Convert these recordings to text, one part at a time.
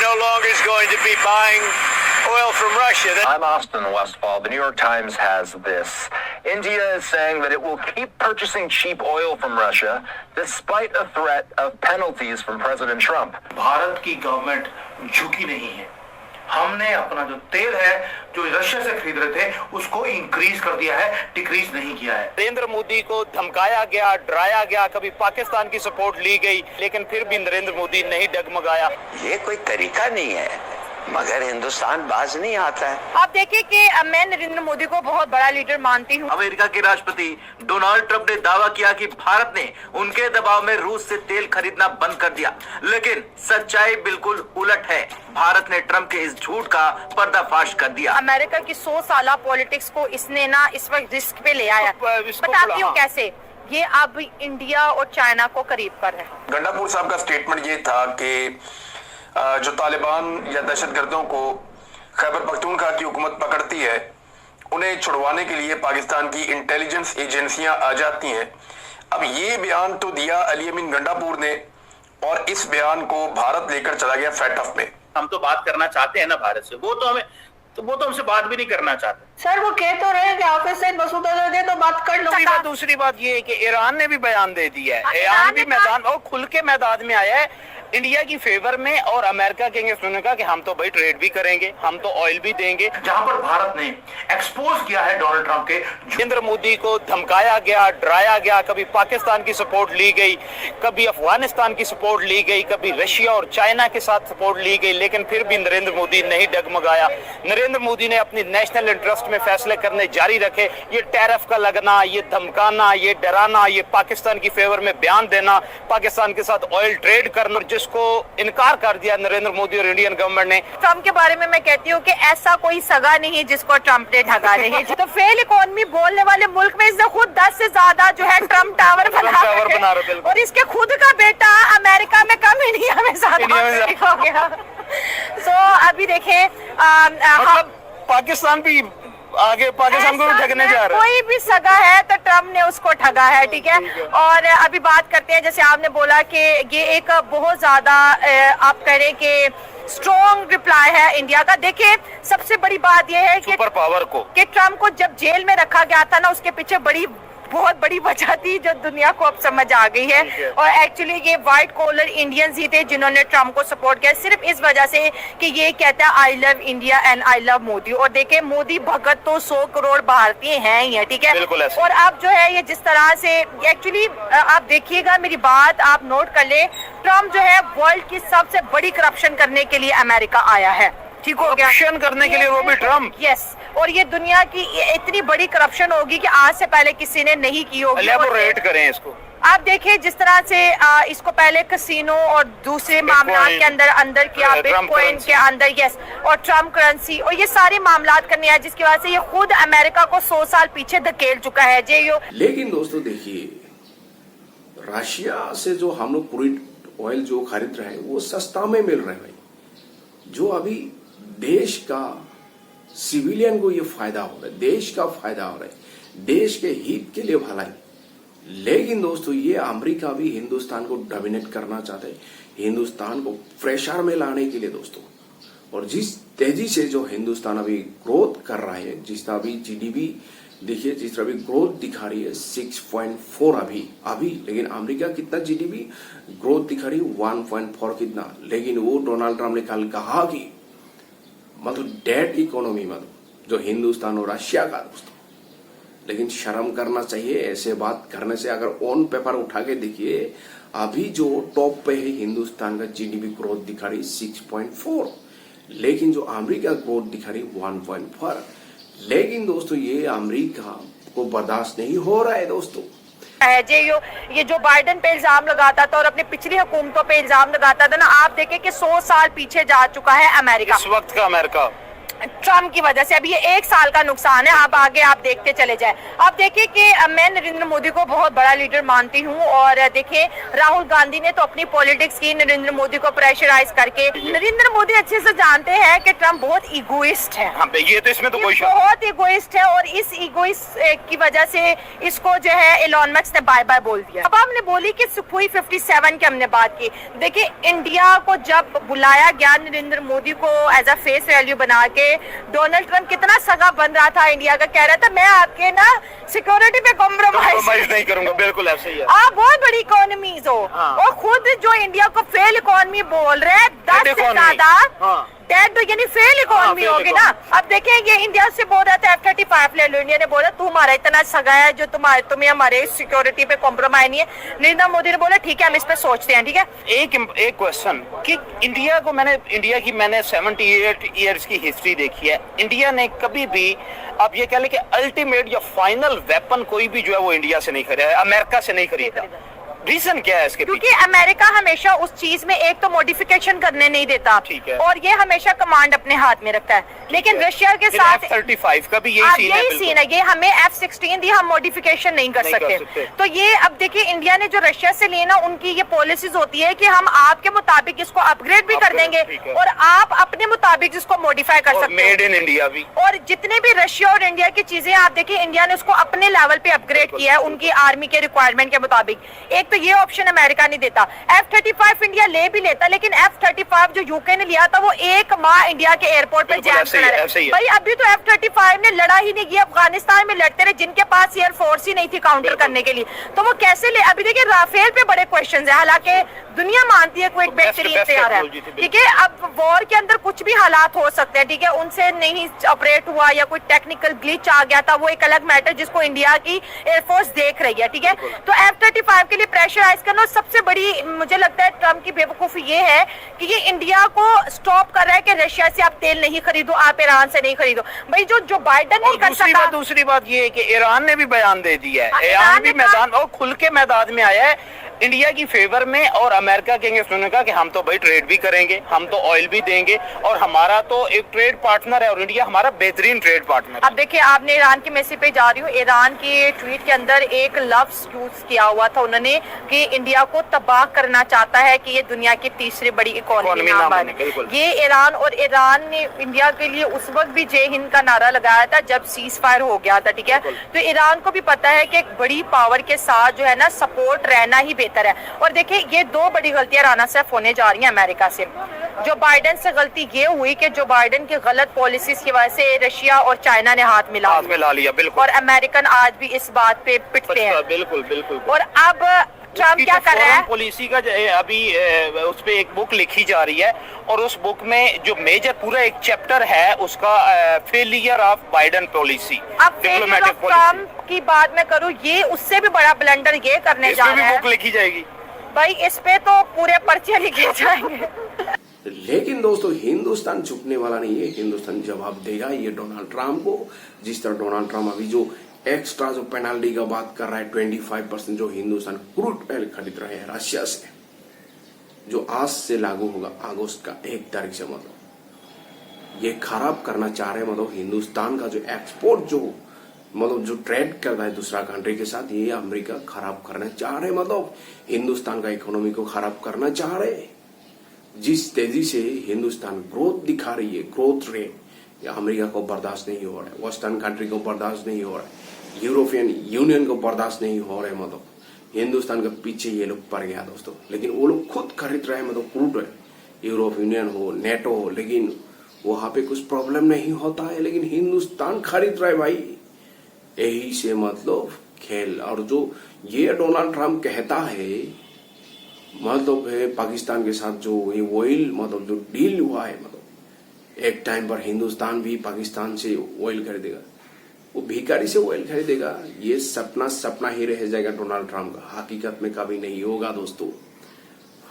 no longer is going to be buying oil from Russia. I'm Austin Westfall. The New York Times has this. India is saying that it will keep purchasing cheap oil from Russia despite a threat of penalties from President Trump. Bharat की government झुकी नहीं है। हमने अपना जो तेल है जो रशिया से खरीद रहे थे उसको इंक्रीज कर दिया है, डिक्रीज नहीं किया है। नरेंद्र मोदी को धमकाया गया, डराया गया, कभी पाकिस्तान की सपोर्ट ली गई, लेकिन फिर भी नरेंद्र मोदी नहीं डगमगाया। ये कोई तरीका नहीं है, मगर हिंदुस्तान बाज नहीं आता है। आप देखिए कि मैं नरेंद्र मोदी को बहुत बड़ा लीडर मानती हूँ। अमेरिका के राष्ट्रपति डोनाल्ड ट्रंप ने दावा किया कि भारत ने उनके दबाव में रूस से तेल खरीदना बंद कर दिया, लेकिन सच्चाई बिल्कुल उलट है। भारत ने ट्रंप के इस झूठ का पर्दाफाश कर दिया। अमेरिका की 100 साल पॉलिटिक्स को इसने ना इस वक्त रिस्क पे ले आया। बताती हूँ कैसे। ये अब इंडिया और चाइना को करीब कर रहे हैं। गंडापुर साहब का स्टेटमेंट ये था कि जो तालिबान या दहशतगर्दों को खैबर पख्तूनख्वा की हुकूमत पकड़ती है, उन्हें छुड़वाने के लिए पाकिस्तान की इंटेलिजेंस एजेंसियां आ जाती हैं। अब ये बयान तो दिया अली अमीन गंडापुर ने, और इस बयान को भारत लेकर चला गया फैटफ में। हम तो बात करना चाहते हैं ना भारत से, वो तो हमसे बात भी नहीं करना चाहते। सर वो कह तो रहे हैं कि ऑफिस से मसूद अजहर दे तो बात कर लो। दूसरी बात ये है कि ईरान ने भी बयान दे दिया है। ईरान भी मैदान और खुल के मैदान में आया है इंडिया की फेवर में, और अमेरिका के सुनने का कि हम तो भाई ट्रेड भी करेंगे, हम तो ऑयल भी देंगे। जहां पर भारत ने एक्सपोज किया है डोनाल्ड ट्रंप के, नरेंद्र मोदी को धमकाया गया, डराया गया, कभी पाकिस्तान की सपोर्ट ली गई, कभी अफगानिस्तान की सपोर्ट ली गई, कभी रशिया और चाइना के साथ सपोर्ट ली गई, लेकिन फिर भी नरेंद्र मोदी नहीं डगमगाया। नरेंद्र मोदी ने अपनी नेशनल इंटरेस्ट में फैसले करने जारी रखे। ये टैरिफ का लगना, ये धमकाना, ये डराना, ये पाकिस्तान की फेवर में बयान देना, पाकिस्तान के साथ ऑयल ट्रेड करना, जिसको इनकार कर दिया नरेंद्र मोदी और इंडियन गवर्नमेंट ने। ट्रंप के बारे में मैं कहती हूँ कि ऐसा कोई सगा नहीं जिसको ट्रंप ने ठगा नहीं। तो फेल इकोनॉमी बोलने वाले मुल्क में इसने खुद 10 से ज्यादा जो है ट्रंप टावर बना रहे, और इसके खुद का बेटा अमेरिका में कम इंडिया में ज्यादा हो गया। तो अभी देखे पाकिस्तान भी आगे पाकिस्तान को ठगने जा रहा है। कोई भी सगा है तो ट्रम्प ने उसको ठगा है, ठीक है। और अभी बात करते हैं, जैसे आपने बोला कि ये एक बहुत ज्यादा आप कह रहे हैं कि स्ट्रॉन्ग रिप्लाई है इंडिया का। देखिए सबसे बड़ी बात यह है कि सुपर पावर को कि ट्रम्प को जब जेल में रखा गया था ना, उसके पीछे बहुत बड़ी वजह थी जो दुनिया को अब समझ आ गई है। और एक्चुअली ये व्हाइट कॉलर इंडियंस ही थे जिन्होंने ट्रम्प को सपोर्ट किया, सिर्फ इस वजह से कि ये कहता है I love India and I love Modi. और देखे मोदी भगत तो 100 करोड़ भारतीय हैं ही है, ठीक है। और अब जो है ये जिस तरह से एक्चुअली आप देखिएगा, मेरी बात आप नोट कर ले, ट्रम्प जो है वर्ल्ड की सबसे बड़ी करप्शन करने के लिए अमेरिका आया है, ठीक हो गया। करप्शन करने के लिए वो भी ट्रम्प, यस। और ये दुनिया की इतनी बड़ी करप्शन होगी कि आज से पहले किसी ने नहीं की होगी। एलैबोरेट करें इसको। आप देखिए जिस तरह से इसको पहले कसिनो और दूसरे मामला के अंदर किया, बिटकॉइन के अंदर, यस, और ट्रम्प करेंसी, और ये सारे मामला करने हैं जिसकी वजह से ये खुद अमेरिका को 100 साल पीछे धकेल चुका है लेकिन दोस्तों देखिए, रशिया से जो हम लोग क्रूड ऑयल जो खरीद रहे हैं वो सस्ता में मिल रहा है भाई। जो अभी देश का सिविलियन को ये फायदा हो रहा है, देश का फायदा हो रहा है, देश के हित के लिए भलाई। लेकिन दोस्तों ये अमेरिका भी हिंदुस्तान को डोमिनेट करना चाहता है, हिंदुस्तान को प्रेशर में लाने के लिए दोस्तों। और जिस तेजी से जो हिंदुस्तान अभी ग्रोथ कर रहा है, जिस तरह अभी जीडीपी देखिए, जिस तरह अभी ग्रोथ दिखा रही है 6.4 अभी, लेकिन अमेरिका कितना जीडीपी ग्रोथ दिखा रही है 1.4 कितना। लेकिन वो डोनाल्ड ट्रम्प ने कल कहा कि मतलब डेट इकोनॉमी मतलब जो हिंदुस्तान और रशिया का दोस्तों। लेकिन शर्म करना चाहिए ऐसे बात करने से। अगर ऑन पेपर उठा के देखिए, अभी जो टॉप पे है हिंदुस्तान का जीडीपी ग्रोथ दिखा रही 6.4, लेकिन जो अमेरिका ग्रोथ दिखा रही 1.4। लेकिन दोस्तों ये अमेरिका को बर्दाश्त नहीं हो रहा है दोस्तों। ये जो बाइडेन पे इल्जाम लगाता था और अपनी पिछली हुकूमतों पे इल्जाम लगाता था ना, आप देखें कि 100 साल पीछे जा चुका है अमेरिका। इस वक्त का अमेरिका ट्रम्प की वजह से। अभी ये 1 साल का नुकसान है, अब आगे आप देखते चले जाए। अब देखिए कि मैं नरेंद्र मोदी को बहुत बड़ा लीडर मानती हूँ, और देखिए राहुल गांधी ने तो अपनी पॉलिटिक्स की नरेंद्र मोदी को प्रेशराइज करके। नरेंद्र मोदी अच्छे से जानते हैं कि ट्रम्प बहुत इगोइस्ट है। हाँ, ये तो इसमें तो कोई बहुत इगोइस्ट है, और इस इगोइस्ट की वजह से इसको जो है एलन मस्क ने बाय बाय बोल दिया। अब हमने बोली कि सुखोई 57 की हमने बात की। देखिए इंडिया को जब बुलाया गया नरेंद्र मोदी को एज अ फेस वैल्यू बना के, डोनाल्ड ट्रम्प कितना सगा बन रहा था इंडिया का, कह रहा था मैं आपके ना सिक्योरिटी पे कॉम्प्रोमाइज नहीं करूंगा। बिल्कुल ऐसे ही है। आप बहुत बड़ी इकोनॉमीज हो, हाँ। और खुद जो इंडिया को फेल इकोनॉमी बोल रहे हैं, 10 से ज्यादा डेड यानी फेल इकोनॉमी होगी ना। अब देखें ये इंडिया से बोल रहा था F-35 ले लो, इंडिया ने बोला तू हमारा इतना सगा है जो तुम्हें हमारे सिक्योरिटी पे कॉम्प्रोमाइज नहीं है। नरेंद्र मोदी ने बोला ठीक है हम इस पे सोचते हैं। ठीक है, एक क्वेश्चन कि इंडिया की मैंने 78 ईयर्स की हिस्ट्री देखी है। इंडिया ने कभी भी, आप ये कह लें कि अल्टीमेट या फाइनल वेपन कोई भी जो है वो इंडिया से नहीं खरीदा, अमेरिका से नहीं खरीदा। रीजन क्या है इसके पीछे? क्योंकि अमेरिका हमेशा उस चीज में एक तो मॉडिफिकेशन करने नहीं देता, ठीक है, और ये हमेशा कमांड अपने हाथ में रखता है। लेकिन रशिया के साथ F-35 का भी यही सीन है, ये हमें F-16 दी, हम मॉडिफिकेशन नहीं कर सकते। तो ये अब देखिए इंडिया ने जो रशिया से लिया ना, उनकी ये पॉलिसीज होती है कि हम आपके मुताबिक इसको अपग्रेड भी कर देंगे और आप अपने मुताबिक इसको मॉडिफाई कर सकते हैं, मेड इन इंडिया भी। और जितने भी रशिया और इंडिया की चीजें आप देखिए इंडिया ने उसको अपने लेवल पे अपग्रेड किया है उनकी आर्मी के रिक्वायरमेंट के मुताबिक। एक तो ये ऑप्शन अमेरिका नहीं देता। F-35 इंडिया ले भी लेता, लेकिन F-35 जो यूके ने लिया था वो 1 माह इंडिया के एयरपोर्ट पे जैम करा है। भाई अभी तो F-35 ने लड़ा ही नहीं किया, अफगानिस्तान में लड़ते रहे जिनके पास एयर फोर्स ही नहीं थी काउंटर करने के लिए, तो वो कैसे ले। अभी देखिए राफेल पे बड़े क्वेश्चन है, हालांकि दुनिया मानती है कोई बेहतरीन तैयार है, ठीक है। अब वॉर के अंदर कुछ भी हालात हो सकते हैं, ठीक है, उनसे नहीं ऑपरेट हुआ या कोई टेक्निकल ग्लिच आ गया था, वो एक अलग मैटर जिसको इंडिया की एयरफोर्स देख रही है, ठीक है। तो F-35 के लिए प्रेशराइज करना, सबसे बड़ी मुझे लगता है ट्रम्प की बेवकूफी ये है कि ये इंडिया को स्टॉप कर रहा है कि रशिया से आप तेल नहीं खरीदो, आप ईरान से नहीं खरीदो। भाई जो बाइडन नहीं कर सका। दूसरी बात ये है कि ईरान ने भी बयान दे दिया है, ईरान भी मैदान और खुल के मैदान में आया है इंडिया की फेवर में, और अमेरिका के उन्होंने कहा कि हम तो भाई ट्रेड भी करेंगे, हम तो ऑयल भी देंगे, और हमारा तो एक ट्रेड पार्टनर है और इंडिया हमारा बेहतरीन ट्रेड पार्टनर। अब देखिए आपने ईरान के मैसेज पे जा रही हूँ, ईरान के ट्वीट के अंदर एक लफ्ज यूज किया हुआ था उन्होंने कि इंडिया को तबाह करना चाहता है कि ये दुनिया की तीसरी बड़ी इकोनॉमी ना बने। ये ईरान, और ईरान ने इंडिया के लिए उस वक्त भी जय हिंद का नारा लगाया था जब सीज फायर हो गया था, ठीक है। तो ईरान को भी पता है कि एक बड़ी पावर के साथ जो है ना सपोर्ट रहना ही बेहतर है। और देखिए ये 2 बड़ी गलतियां राना साहब होने जा रही हैं अमेरिका से। जो बाइडेन से गलती ये हुई कि जो बाइडेन की गलत पॉलिसीज की वजह से रशिया और चाइना ने हाथ मिला लिया, बिल्कुल, और अमेरिकन आज भी इस बात पे पिटते हैं, बिल्कुल। और अब ट्रम्प क्या कर रहा है, पॉलिसी का अभी उस पे एक बुक लिखी जा रही है, और उस बुक में जो मेजर पूरा एक चैप्टर है उसका फेलियर ऑफ बाइडेन पॉलिसी, अब ट्रम्प की बात मैं करूं, ये उससे भी बड़ा ब्लंडर ये करने जा रहा है। बुक लिखी जाएगी भाई, इस पे तो पूरे पर्चे लिखे जाएंगे। लेकिन दोस्तों हिंदुस्तान झुकने वाला नहीं है, हिंदुस्तान जवाब देगा ये डोनाल्ड ट्रम्प को। जिस तरह डोनाल्ड ट्रम्प अभी जो एक्स्ट्रा जो पेनल्टी का बात कर रहा है, 25% जो हिंदुस्तान क्रूड ऑयल खरीद रहे हैं रशिया से, जो आज से लागू होगा अगस्त का 1 तारीख से, मतलब ये खराब करना चाह रहे हैं, मतलब हिंदुस्तान का जो एक्सपोर्ट जो ट्रेड कर रहा है दूसरा कंट्री के साथ, ये अमेरिका खराब करना चाह रहे हैं, मतलब हिंदुस्तान का इकोनॉमी को खराब करना चाह रहे हैं। जिस तेजी से हिंदुस्तान ग्रोथ दिखा रही है, ग्रोथ रेट, या अमेरिका को बर्दाश्त नहीं हो रहा है, वेस्टर्न कंट्री को बर्दाश्त नहीं हो रहा है, यूरोपियन यूनियन को बर्दाश्त नहीं हो रहा है, मतलब हिंदुस्तान के पीछे ये लोग पड़ गया दोस्तों। लेकिन वो लोग खुद खरीद रहे हैं, मतलब क्रूड है, यूरोप यूनियन हो, नेटो हो, लेकिन वहां पे कुछ प्रॉब्लम नहीं होता है, लेकिन हिंदुस्तान खरीद रहा है भाई। यही से मतलब खेल। और जो ये डोनाल्ड ट्रम्प कहता है, मतलब है पाकिस्तान के साथ जो ये ऑयल मतलब जो डील हुआ है, मतलब एक टाइम पर हिंदुस्तान भी पाकिस्तान से ऑयल खरीदेगा, वो भिखारी से ऑयल खरीदेगा, ये सपना ही रह जाएगा डोनाल्ड ट्रम्प का। हकीकत में कभी नहीं होगा दोस्तों,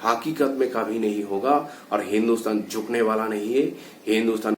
हकीकत में कभी नहीं होगा, और हिंदुस्तान झुकने वाला नहीं है। हिंदुस्तान